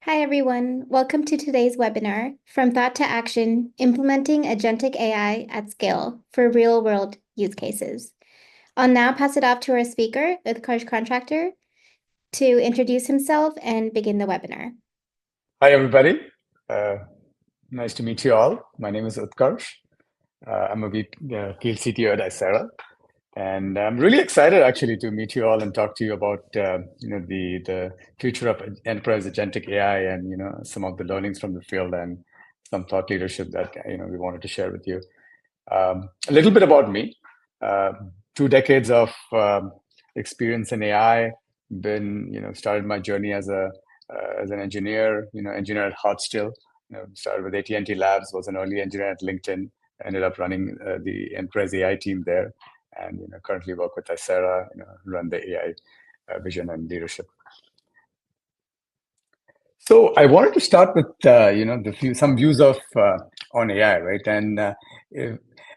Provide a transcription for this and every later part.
Hi, everyone. Welcome to today's webinar, From Thought to Action, Implementing Agentic AI at Scale for Real-World Use Cases. I'll now pass it off to our speaker, Utkarsh Contractor, to introduce himself and begin the webinar. Hi, everybody. Nice to meet you all. My name is Utkarsh. I'm a Field CTO at Aisera. And I'm really excited actually to meet you all and talk to you about the future of enterprise agentic AI and some of the learnings from the field and some thought leadership that we wanted to share with you. A little bit about me: 2 decades of experience in AI. Started my journey as an engineer. Engineer at Hot Still. Started with AT&T Labs. Was an early engineer at LinkedIn. Ended up running the enterprise AI team there, and currently work with Aisera, run the AI vision and leadership. So I wanted to start with some views of on AI, right? And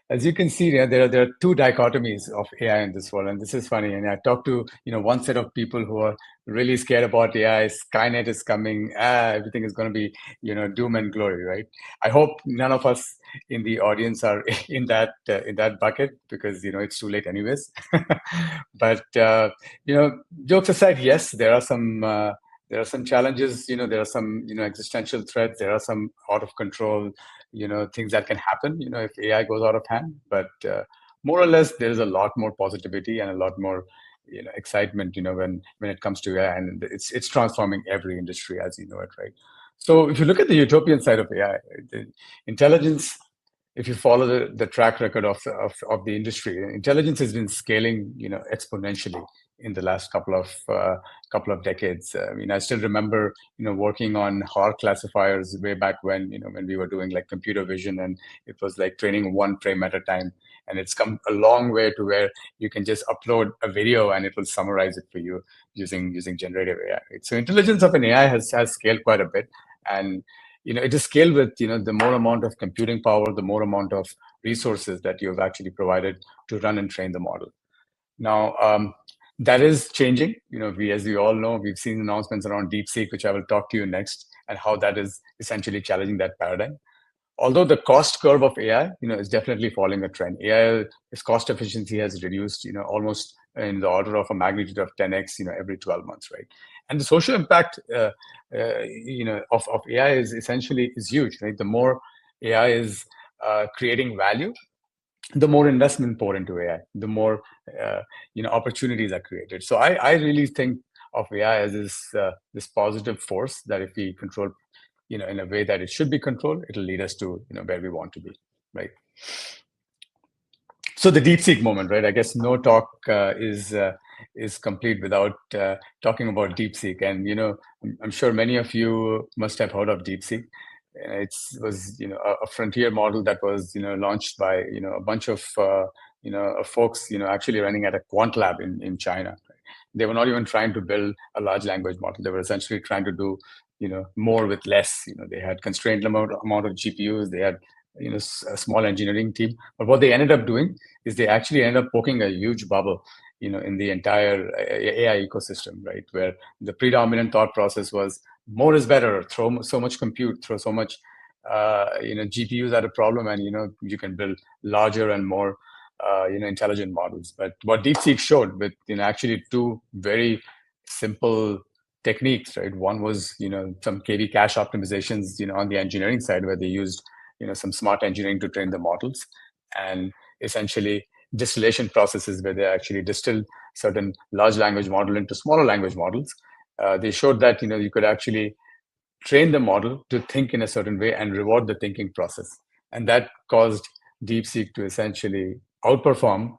as you can see, there are two dichotomies of AI in this world, and this is funny. And I talked to one set of people who are really scared about AI. Skynet is coming. Everything is going to be doom and glory, right? I hope none of us in the audience are in that bucket, because it's too late anyways. But jokes aside, yes, there are some challenges. There are some existential threats. There are some out of control things that can happen if AI goes out of hand. But more or less, there is a lot more positivity and a lot more excitement when it comes to AI, and it's transforming every industry as you know it, right? So if you look at the utopian side of AI, the intelligence, if you follow the track record of the industry, intelligence has been scaling exponentially in the last couple of decades. I mean, I still remember working on HAR classifiers way back when we were doing like computer vision, and it was like training one frame at a time. And it's come a long way to where you can just upload a video and it will summarize it for you using generative AI. Right? So intelligence of an AI has scaled quite a bit, and it is scaled with the more amount of computing power, the more amount of resources that you have actually provided to run and train the model. Now, that is changing. As we all know, we've seen announcements around DeepSeek, which I will talk to you next, and how that is essentially challenging that paradigm. Although the cost curve of AI, is definitely following a trend. AI, its cost efficiency has reduced, almost in the order of a magnitude of 10x, every 12 months, right? And the social impact, of AI is huge, right? The more AI is creating value, the more investment poured into AI, the more opportunities are created. So I really think of AI as this positive force that if we control in a way that it should be controlled, it'll lead us to where we want to be, right? So the DeepSeek moment, right? I guess no talk is complete without talking about DeepSeek. And I'm sure many of you must have heard of DeepSeek. It was a frontier model that was launched by a bunch of folks actually running at a quant lab in China. They were not even trying to build a large language model. They were essentially trying to do more with less. They had constrained amount of GPUs. They had a small engineering team. But what they ended up doing is they actually ended up poking a huge bubble in the entire AI ecosystem, right? Where the predominant thought process was more is better. Throw so much compute, throw so much GPUs at a problem, and you can build larger and more intelligent models. But what DeepSeek showed with actually two very simple techniques, right? One was some KV cache optimizations on the engineering side, where they used some smart engineering to train the models, and essentially distillation processes where they actually distilled certain large language model into smaller language models. They showed that you could actually train the model to think in a certain way and reward the thinking process, and that caused DeepSeek to essentially outperform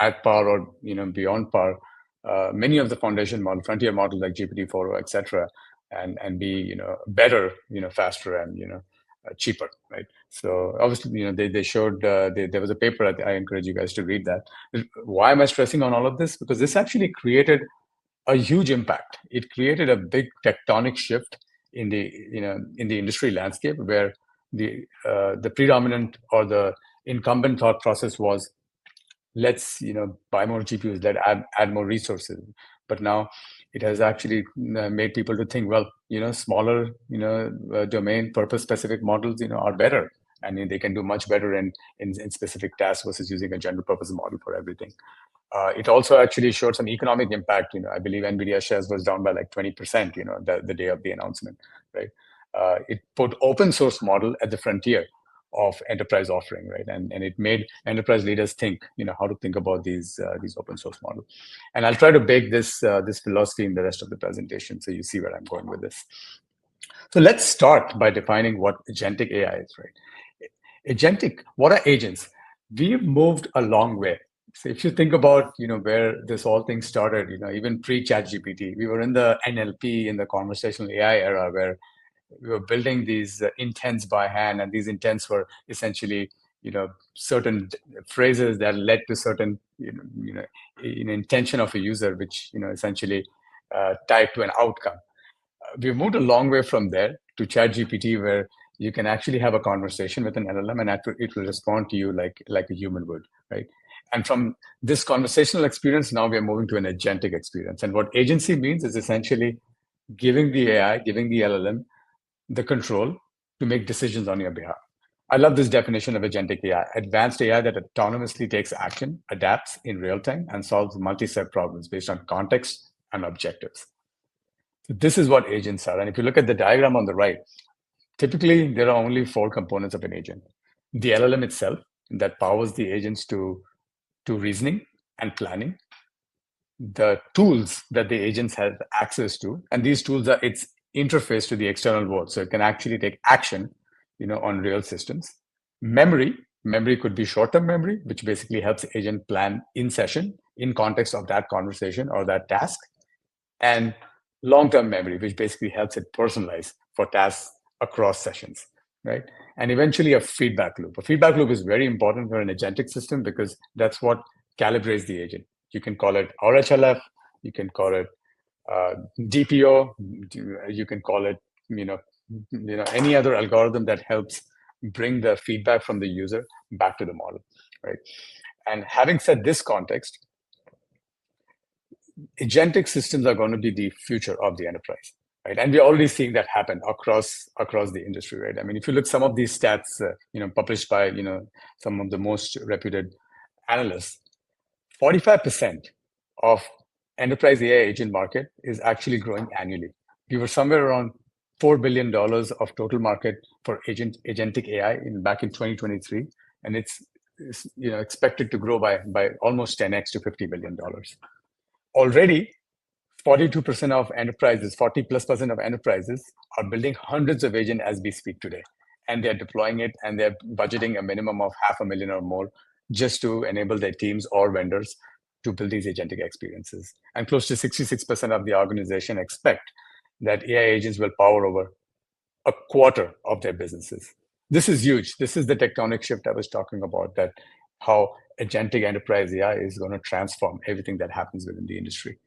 at par or beyond par many of the foundation model frontier models like GPT-4, etc., and be better, faster, and cheaper, right? So obviously, they showed there was a paper. I encourage you guys to read that. Why am I stressing on all of this? Because this actually created a huge impact. It created a big tectonic shift in the industry landscape, where the predominant or the incumbent thought process was, let's buy more GPUs, let add more resources. But now It has actually made people to think, well, smaller, domain purpose specific models, are better. I mean, they can do much better in specific tasks versus using a general purpose model for everything. It also actually showed some economic impact. I believe NVIDIA shares was down by like 20%, the day of the announcement, right? It put open source model at the frontier of enterprise offering, right? And it made enterprise leaders think, how to think about these open source models. And I'll try to bake this philosophy in the rest of the presentation, so you see where I'm going with this. So let's start by defining what agentic AI is, right? Agentic, what are agents? We've moved a long way. So if you think about, where this whole thing started, even pre-ChatGPT, we were in the NLP, in the conversational AI era, where we were building these intents by hand, and these intents were essentially, certain phrases that led to certain, intention of a user, which, essentially tied to an outcome. We've moved a long way from there to ChatGPT, where you can actually have a conversation with an LLM, and it will respond to you like a human would, right? And from this conversational experience, now we are moving to an agentic experience. And what agency means is essentially giving the AI, giving the LLM the control to make decisions on your behalf. I love this definition of agentic AI: advanced AI that autonomously takes action, adapts in real time, and solves multi-step problems based on context and objectives. So this is what agents are. And if you look at the diagram on the right, typically there are only 4 components of an agent: the LLM itself, that powers the agents to reasoning and planning; the tools that the agents have access to, and these tools are its interface to the external world, so it can actually take action, on real systems. Memory could be short-term memory, which basically helps the agent plan in session, in context of that conversation or that task, and long-term memory, which basically helps it personalize for tasks across sessions, right? And eventually a feedback loop. A feedback loop is very important for an agentic system, because that's what calibrates the agent. You can call it RHLF, you can call it DPO, you can call it, any other algorithm that helps bring the feedback from the user back to the model, right? And having said this context, agentic systems are going to be the future of the enterprise, right? And we're already seeing that happen across the industry, right? I mean, if you look some of these stats, published by, some of the most reputed analysts, 45% of enterprise AI agent market is actually growing annually. We were somewhere around $4 billion of total market for agentic AI back in 2023, and it's expected to grow by almost 10x to $50 billion. Already, 42% of enterprises, 40+% of enterprises are building hundreds of agents as we speak today, and they're deploying it, and they're budgeting a minimum of $500,000 or more just to enable their teams or vendors to build these agentic experiences. And close to 66% of the organization expect that AI agents will power over a quarter of their businesses. This is huge. This is the tectonic shift I was talking about, that how agentic enterprise AI is going to transform everything that happens within the industry.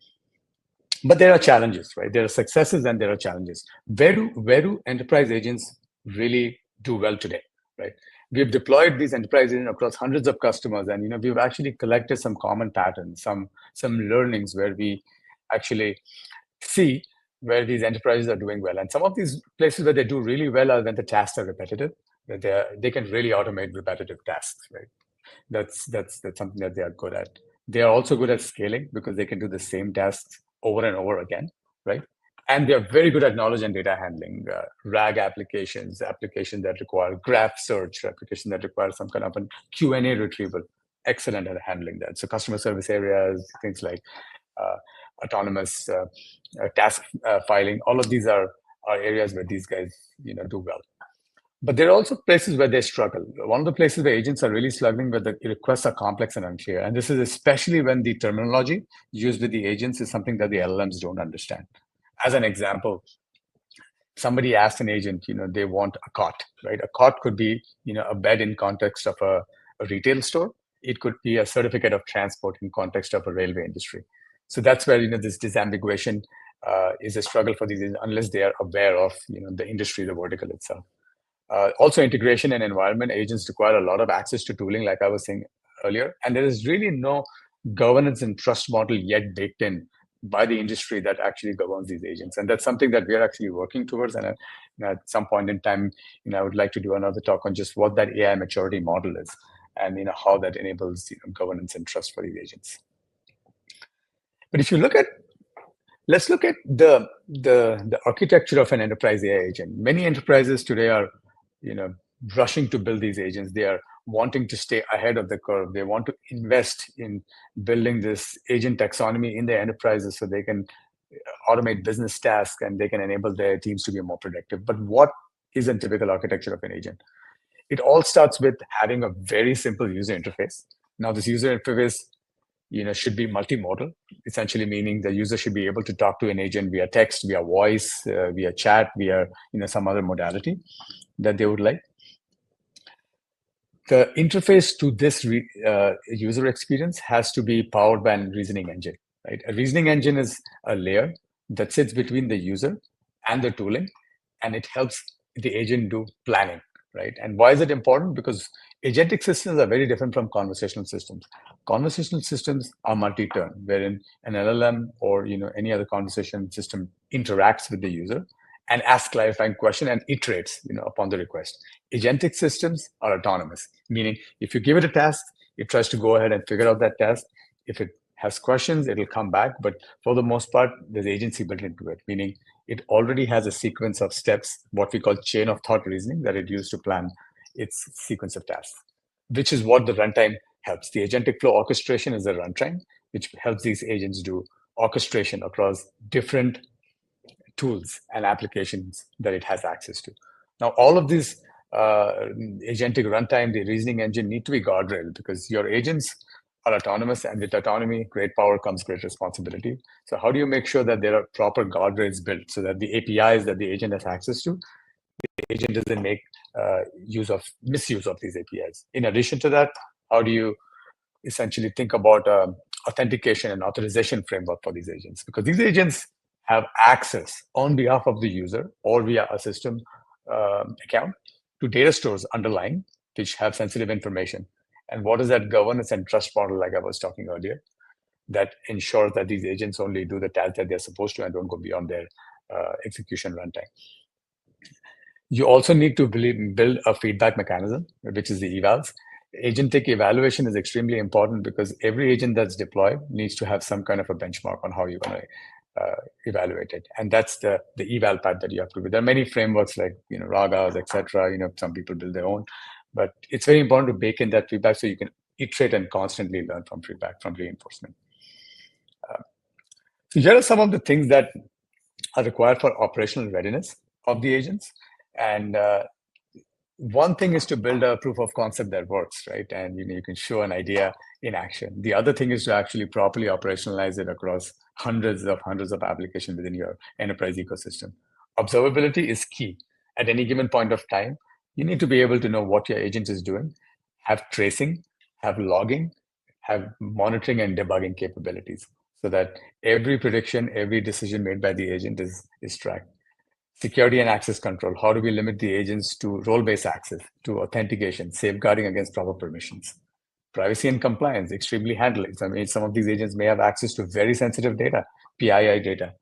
But there are challenges, right? There are successes and there are challenges. Where do enterprise agents really do well today, right? We've deployed these enterprise agents across hundreds of customers, and we've actually collected some common patterns, some learnings where we actually see where these enterprises are doing well. And some of these places where they do really well are when the tasks are repetitive, that they can really automate repetitive tasks, right? That's something that they are good at. They are also good at scaling, because they can do the same tasks over and over again, right? And they are very good at knowledge and data handling, RAG applications that require graph search, applications that require some kind of a Q&A retrieval. Excellent at handling that. So customer service areas, things like autonomous task filing, all of these are areas where these guys do well. But there are also places where they struggle. One of the places where agents are really struggling, where the requests are complex and unclear. And this is especially when the terminology used with the agents is something that the LLMs don't understand. As an example, somebody asked an agent, they want a cot, right? A cot could be, a bed in context of a retail store. It could be a certificate of transport in context of a railway industry. So that's where, this disambiguation is a struggle for these agents, unless they are aware of, the industry, the vertical itself. Also, integration and environment agents require a lot of access to tooling, like I was saying earlier, and there is really no governance and trust model yet baked in by the industry that actually governs these agents. And that's something that we are actually working towards. And at some point in time, I would like to do another talk on just what that AI maturity model is, and how that enables governance and trust for these agents. But if you let's look at the architecture of an enterprise AI agent. Many enterprises today are, rushing to build these agents. They are wanting to stay ahead of the curve. They want to invest in building this agent taxonomy in their enterprises so they can automate business tasks and they can enable their teams to be more productive. But what is a typical architecture of an agent? It all starts with having a very simple user interface. Now, this user interface should be multimodal, essentially meaning the user should be able to talk to an agent via text, via voice, via chat, via some other modality that they would like. The interface to this user experience has to be powered by a reasoning engine, right? A reasoning engine is a layer that sits between the user and the tooling, and it helps the agent do planning, right? And why is it important? Because agentic systems are very different from conversational systems. Conversational systems are multi-turn, wherein an LLM or any other conversation system interacts with the user and asks clarifying question and iterates upon the request. Agentic systems are autonomous, meaning if you give it a task, it tries to go ahead and figure out that task. If it has questions, it'll come back. But for the most part, there's agency built into it, meaning it already has a sequence of steps, what we call chain of thought reasoning, that it used to plan its sequence of tasks, which is what the runtime helps. The agentic flow orchestration is the runtime, which helps these agents do orchestration across different tools and applications that it has access to. Now, all of these agentic runtime, the reasoning engine need to be guardrailed because your agents are autonomous, and with autonomy, great power comes great responsibility. So how do you make sure that there are proper guardrails built so that the APIs that the agent has access to, the agent doesn't make misuse of these APIs? In addition to that, how do you essentially think about authentication and authorization framework for these agents? Because these agents have access on behalf of the user or via a system account to data stores underlying, which have sensitive information. And what is that governance and trust model, like I was talking earlier, that ensures that these agents only do the task that they're supposed to and don't go beyond their execution runtime? You also need to build a feedback mechanism, which is the evals. Agentic evaluation is extremely important because every agent that's deployed needs to have some kind of a benchmark on how you're going to evaluate it. And that's the eval path that you have to do. There are many frameworks like Ragas, etc. Some people build their own, but it's very important to bake in that feedback so you can iterate and constantly learn from feedback, from reinforcement. So here are some of the things that are required for operational readiness of the agents. And one thing is to build a proof of concept that works, right? And you can show an idea in action. The other thing is to actually properly operationalize it across hundreds of applications within your enterprise ecosystem. Observability is key. At any given point of time, you need to be able to know what your agent is doing, have tracing, have logging, have monitoring and debugging capabilities, so that every prediction, every decision made by the agent is tracked. Security and access control. How do we limit the agents to role-based access, to authentication, safeguarding against proper permissions? Privacy and compliance, extremely handling. I mean, some of these agents may have access to very sensitive data, PII data,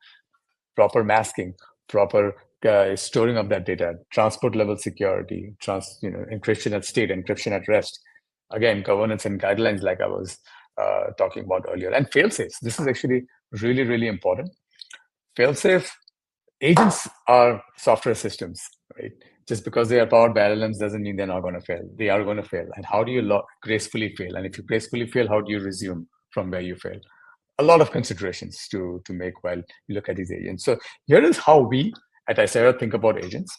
proper masking, proper storing of that data, transport level security, encryption at state, encryption at rest. Again, governance and guidelines like I was talking about earlier. And fail-safes. This is actually really, really important. Fail-safe agents are software systems, right? Just because they are powered by LLMs doesn't mean they're not going to fail. They are going to fail. And how do you gracefully fail? And if you gracefully fail, how do you resume from where you fail? A lot of considerations to make while you look at these agents. So here is how we at Aisera think about agents.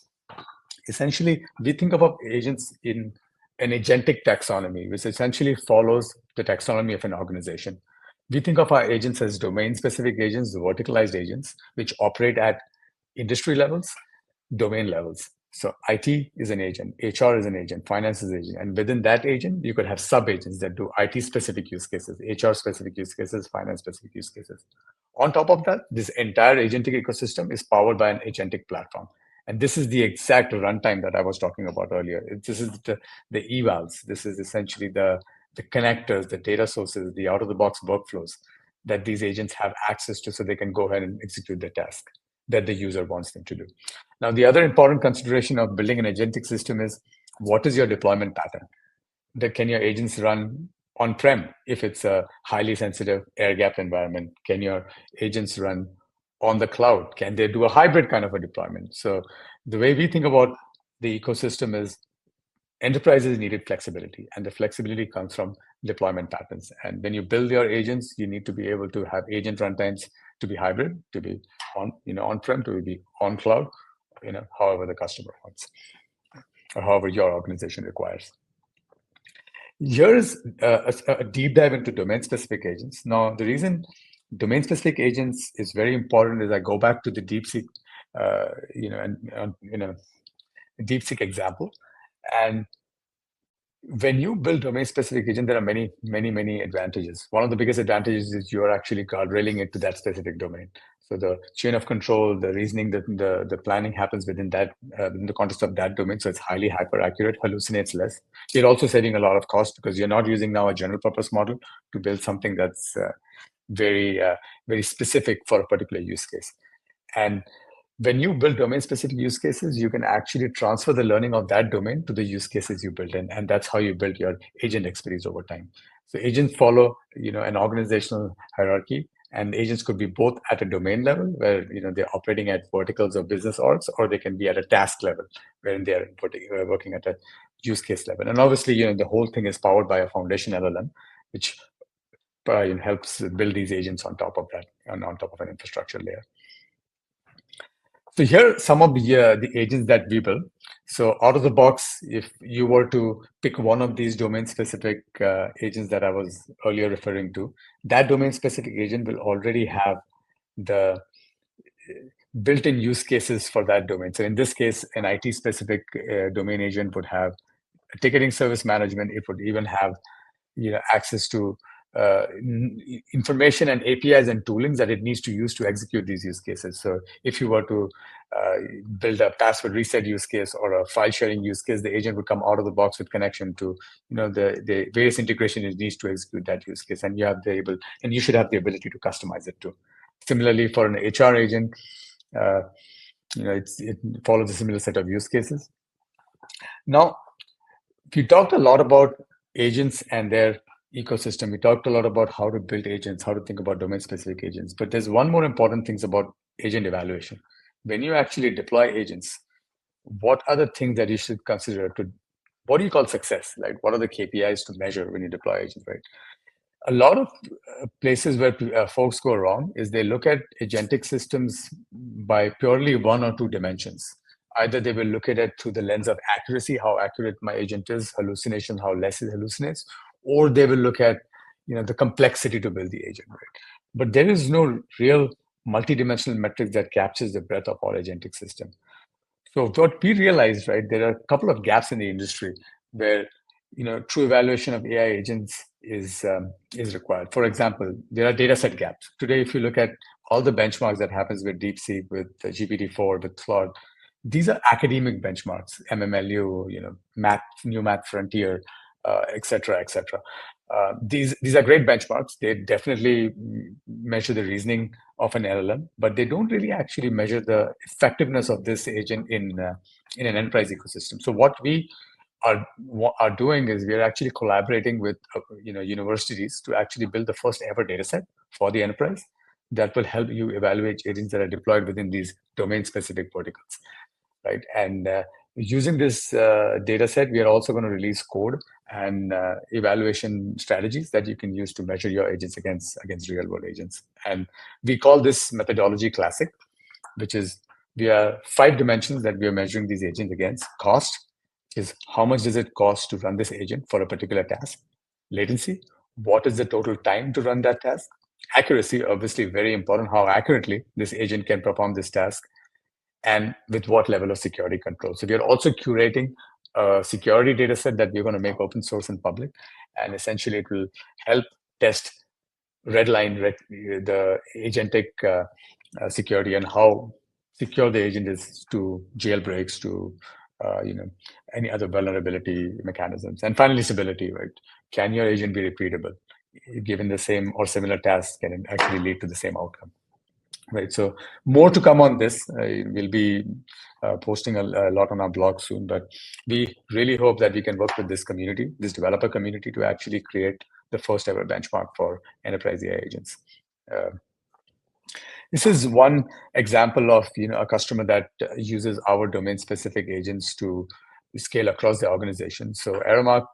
Essentially, we think about agents in an agentic taxonomy, which essentially follows the taxonomy of an organization. We think of our agents as domain-specific agents, verticalized agents, which operate at industry levels, domain levels. So IT is an agent, HR is an agent, finance is an agent. And within that agent, you could have sub-agents that do IT-specific use cases, HR-specific use cases, finance-specific use cases. On top of that, this entire agentic ecosystem is powered by an agentic platform. And this is the exact runtime that I was talking about earlier. This is the evals. This is essentially the connectors, the data sources, the out-of-the-box workflows that these agents have access to so they can go ahead and execute the task that the user wants them to do. Now, the other important consideration of building an agentic system is what is your deployment pattern? That can your agents run on-prem if it's a highly sensitive air-gapped environment? Can your agents run on the cloud? Can they do a hybrid kind of a deployment? So the way we think about the ecosystem is enterprises needed flexibility, and the flexibility comes from deployment patterns. And when you build your agents, you need to be able to have agent runtimes to be hybrid, to be on-prem, to be on cloud, however the customer wants, or however your organization requires. Here is a deep dive into domain-specific agents. Now, the reason domain-specific agents is very important is I go back to the DeepSeek, DeepSeek example, and when you build domain-specific agent, there are many, many, many advantages. One of the biggest advantages is you're actually guardrailing it to that specific domain. So the chain of control, the reasoning, the planning happens within that, in the context of that domain. So it's highly hyper accurate, hallucinates less. You're also saving a lot of cost because you're not using now a general purpose model to build something that's very specific for a particular use case. And when you build domain-specific use cases, you can actually transfer the learning of that domain to the use cases you build in, and that's how you build your agent expertise over time. So agents follow, an organizational hierarchy, and agents could be both at a domain level, where they're operating at verticals or business orgs, or they can be at a task level, where they're working at a use case level. And obviously, the whole thing is powered by a foundation LLM, which helps build these agents on top of that, and on top of an infrastructure layer. So here are some of the agents that we build. So out of the box, if you were to pick one of these domain-specific agents that I was earlier referring to, that domain-specific agent will already have the built-in use cases for that domain. So in this case, an IT-specific domain agent would have ticketing service management. It would even have access to information and APIs and toolings that it needs to use to execute these use cases. So if you were to build a password reset use case or a file sharing use case, the agent would come out of the box with connection to the various integration it needs to execute that use case, and you should have the ability to customize it too. Similarly, for an HR agent, it follows a similar set of use cases. Now, we talked a lot about agents and their ecosystem. We talked a lot about how to build agents, how to think about domain-specific agents. But there's one more important thing about agent evaluation. When you actually deploy agents, what are the things that you should consider what do you call success? Like, what are the KPIs to measure when you deploy agents, right? A lot of places where folks go wrong is they look at agentic systems by purely one or two dimensions. Either they will look at it through the lens of accuracy, how accurate my agent is, hallucination, how less it hallucinates, or they will look at the complexity to build the agent, right? But there is no real multidimensional metric that captures the breadth of our agentic system. So what we realized, right, there are a couple of gaps in the industry where true evaluation of AI agents is required. For example, there are data set gaps. Today, if you look at all the benchmarks that happens with DeepSeek, with GPT-4, with Claude, these are academic benchmarks, MMLU, New Math Frontier, et cetera, et cetera. These are great benchmarks. They definitely measure the reasoning of an LLM, but they don't really actually measure the effectiveness of this agent in an enterprise ecosystem. So what we are doing is we are actually collaborating with universities to actually build the first ever data set for the enterprise that will help you evaluate agents that are deployed within these domain-specific verticals, right? And using this data set, we are also going to release code and evaluation strategies that you can use to measure your agents against real-world agents. And we call this methodology classic, which is we are 5 dimensions that we are measuring these agents against. Cost is how much does it cost to run this agent for a particular task. Latency, what is the total time to run that task. Accuracy, obviously very important, how accurately this agent can perform this task, and with what level of security control. So we are also curating a security data set that we're going to make open source and public, and essentially it will help test the agentic security and how secure the agent is to jailbreaks, to any other vulnerability mechanisms. And finally, stability, right? Can your agent be repeatable? given the same or similar tasks can actually lead to the same outcome. Right. So more to come on this. We'll be posting a lot on our blog soon, but we really hope that we can work with this community, this developer community, to actually create the first ever benchmark for enterprise AI agents. This is one example of a customer that uses our domain-specific agents to scale across the organization. So Aramark,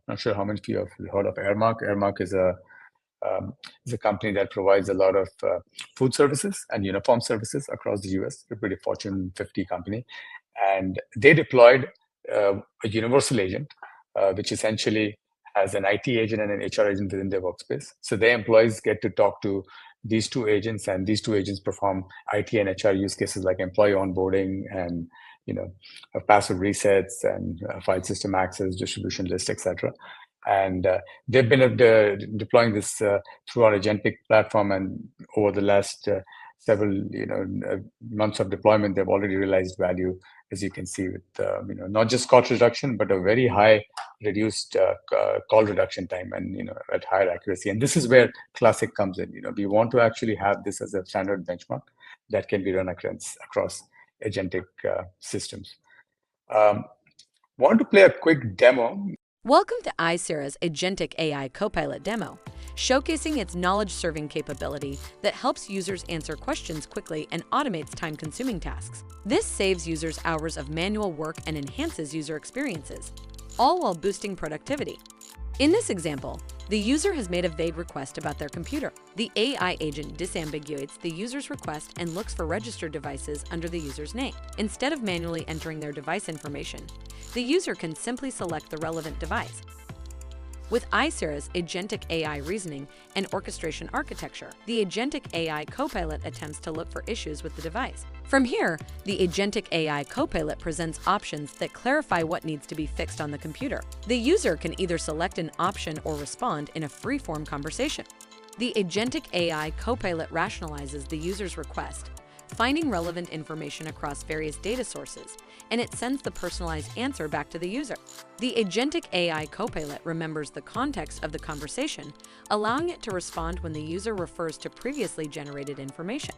not sure how many of you have heard of Aramark. Aramark is a company that provides a lot of food services and uniform services across the US. They're a pretty Fortune 50 company. And they deployed a universal agent, which essentially has an IT agent and an HR agent within their workspace. So their employees get to talk to these two agents, and these two agents perform IT and HR use cases like employee onboarding and password resets and file system access, distribution list, etc. And they've been deploying this through our agentic platform, and over the last several months of deployment, they've already realized value, as you can see, with not just cost reduction, but a very high reduced call reduction time, and at higher accuracy. And this is where Classic comes in. We want to actually have this as a standard benchmark that can be run across agentic systems. Want to play a quick demo. Welcome to Aisera's Agentic AI Copilot demo, showcasing its knowledge-serving capability that helps users answer questions quickly and automates time-consuming tasks. This saves users hours of manual work and enhances user experiences, all while boosting productivity. In this example, the user has made a vague request about their computer. The AI agent disambiguates the user's request and looks for registered devices under the user's name. Instead of manually entering their device information, the user can simply select the relevant device. With Aisera's Agentic AI reasoning and orchestration architecture, the Agentic AI Copilot attempts to look for issues with the device. From here, the Agentic AI Copilot presents options that clarify what needs to be fixed on the computer. The user can either select an option or respond in a free-form conversation. The Agentic AI Copilot rationalizes the user's request, finding relevant information across various data sources, and it sends the personalized answer back to the user. The Agentic AI Copilot remembers the context of the conversation, allowing it to respond when the user refers to previously generated information.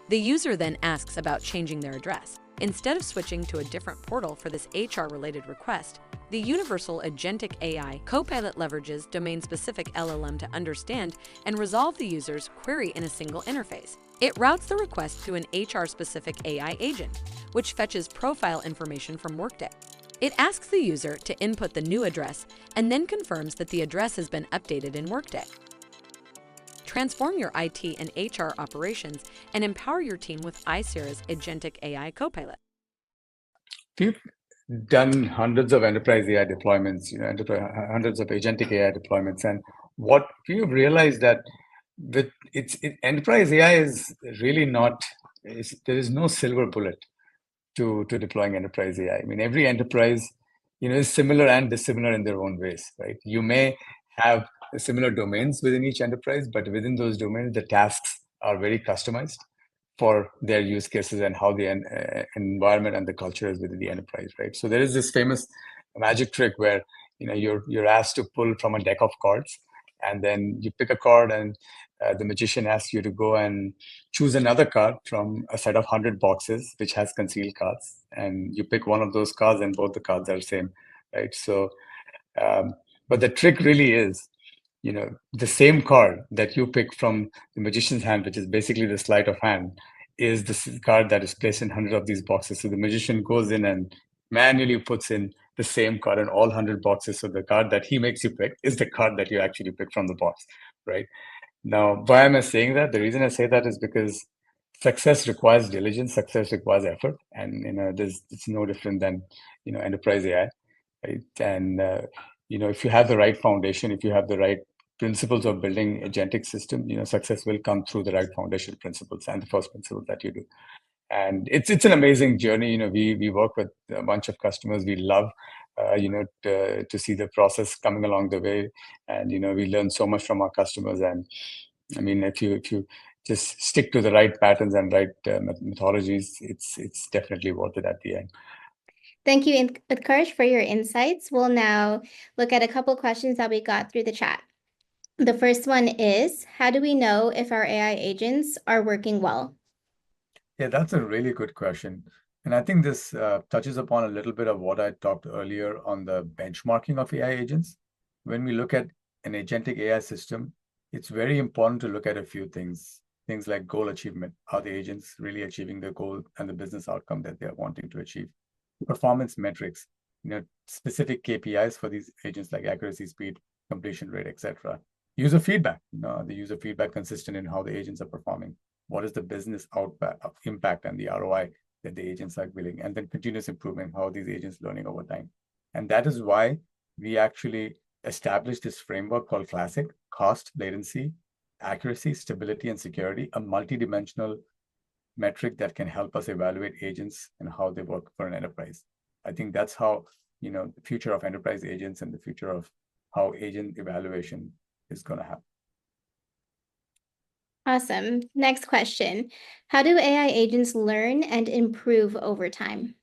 The user then asks about changing their address. Instead of switching to a different portal for this HR-related request, the universal Agentic AI Copilot leverages domain-specific LLM to understand and resolve the user's query in a single interface. It routes the request to an HR-specific AI agent, which fetches profile information from Workday. It asks the user to input the new address and then confirms that the address has been updated in Workday. Transform your IT and HR operations and empower your team with Aisera's Agentic AI Copilot. We've done hundreds of enterprise AI deployments, hundreds of agentic AI deployments, and what we've realized that enterprise AI is really not. There is no silver bullet to deploying enterprise AI. I mean, every enterprise, is similar and dissimilar in their own ways, right? You may have similar domains within each enterprise, but within those domains, the tasks are very customized for their use cases and how the environment and the culture is within the enterprise, right? So there is this famous magic trick where you're asked to pull from a deck of cards, and then you pick a card, and the magician asks you to go and choose another card from a set of 100 boxes which has concealed cards, and you pick one of those cards, and both the cards are the same, right? So, but the trick really is, the same card that you pick from the magician's hand, which is basically the sleight of hand, is the card that is placed in 100 of these boxes. So the magician goes in and manually puts in the same card in all 100 boxes. So the card that he makes you pick is the card that you actually pick from the box, right? Now, why am I saying that? The reason I say that is because success requires diligence, success requires effort, and it's no different than enterprise AI, right? And if you have the right foundation, if you have the right principles of building agentic system, success will come through the right foundational principles and the first principle that you do. And it's an amazing journey. We work with a bunch of customers. We love to see the process coming along the way, and we learn so much from our customers. And I mean, if you just stick to the right patterns and right methodologies, it's definitely worth it at the end. Thank you, Utkarsh, for your insights. We'll now look at a couple questions that we got through the chat. The first one is, how do we know if our AI agents are working well? Yeah, that's a really good question. And I think this touches upon a little bit of what I talked earlier on the benchmarking of AI agents. When we look at an agentic AI system, it's very important to look at a few things. Things like goal achievement. Are the agents really achieving the goal and the business outcome that they're wanting to achieve? Performance metrics, specific KPIs for these agents like accuracy, speed, completion rate, etc. User feedback, the user feedback consistent in how the agents are performing. What is the business impact and the ROI that the agents are willing, and then continuous improvement, how these agents learning over time. And that is why we actually established this framework called Classic: cost, latency, accuracy, stability, and security, a multidimensional metric that can help us evaluate agents and how they work for an enterprise. I think that's how, the future of enterprise agents and the future of how agent evaluation is going to happen. Awesome. Next question. How do AI agents learn and improve over time?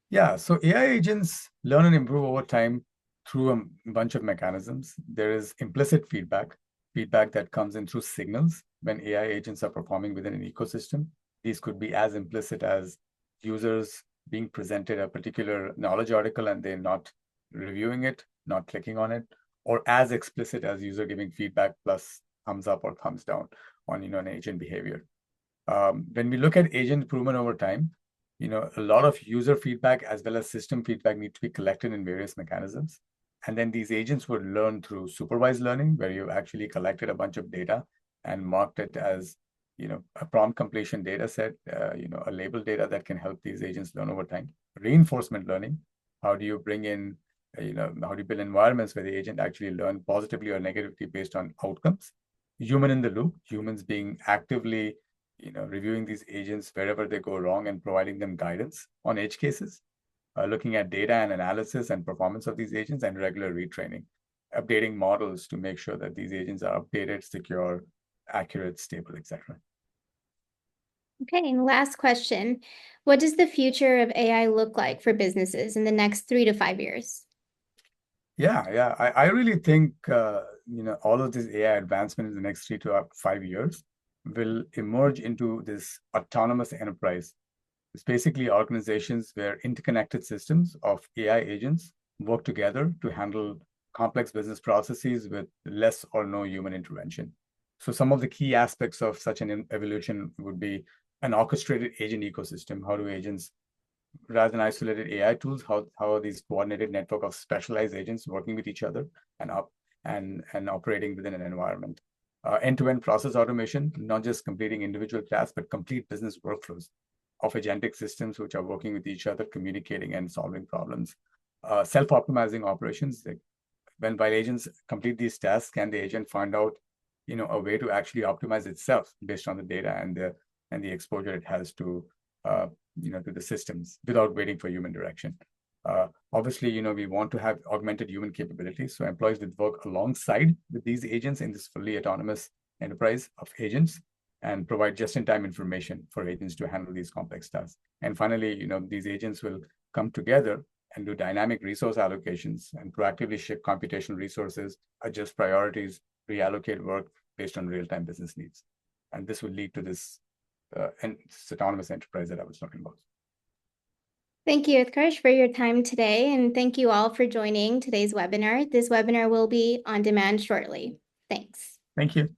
Yeah, so AI agents learn and improve over time through a bunch of mechanisms. There is implicit feedback that comes in through signals when AI agents are performing within an ecosystem. These could be as implicit as users being presented a particular knowledge article and they're not reviewing it, not clicking on it, or as explicit as user giving feedback plus thumbs up or thumbs down on an agent behavior. When we look at agent improvement over time, a lot of user feedback as well as system feedback need to be collected in various mechanisms. And then these agents would learn through supervised learning, where you've actually collected a bunch of data and marked it as, a prompt completion data set, a label data that can help these agents learn over time. Reinforcement learning, how do you bring in, how do you build environments where the agent actually learn positively or negatively based on outcomes? Human in the loop, humans being actively reviewing these agents wherever they go wrong and providing them guidance on edge cases, looking at data and analysis and performance of these agents, and regular retraining, updating models to make sure that these agents are updated, secure, accurate, stable, etc. Okay, and last question. What does the future of AI look like for businesses in the next 3 to 5 years? Yeah. I really think, all of this AI advancement in the next 3 to 5 years will emerge into this autonomous enterprise. It's basically organizations where interconnected systems of AI agents work together to handle complex business processes with less or no human intervention. So some of the key aspects of such an evolution would be an orchestrated agent ecosystem. How do agents, rather than isolated AI tools, how are these coordinated network of specialized agents working with each other and operating within an environment? End-to-end process automation, not just completing individual tasks, but complete business workflows of agentic systems which are working with each other, communicating and solving problems. Self-optimizing operations, like while agents complete these tasks, can the agent find out, a way to actually optimize itself based on the data and the exposure it has to, to the systems without waiting for human direction. Obviously, we want to have augmented human capabilities, so employees would work alongside with these agents in this fully autonomous enterprise of agents and provide just-in-time information for agents to handle these complex tasks. And finally, these agents will come together and do dynamic resource allocations and proactively shift computational resources, adjust priorities, reallocate work based on real-time business needs. And this will lead to this autonomous enterprise that I was talking about. Thank you, Utkarsh, for your time today, and thank you all for joining today's webinar. This webinar will be on demand shortly. Thanks. Thank you.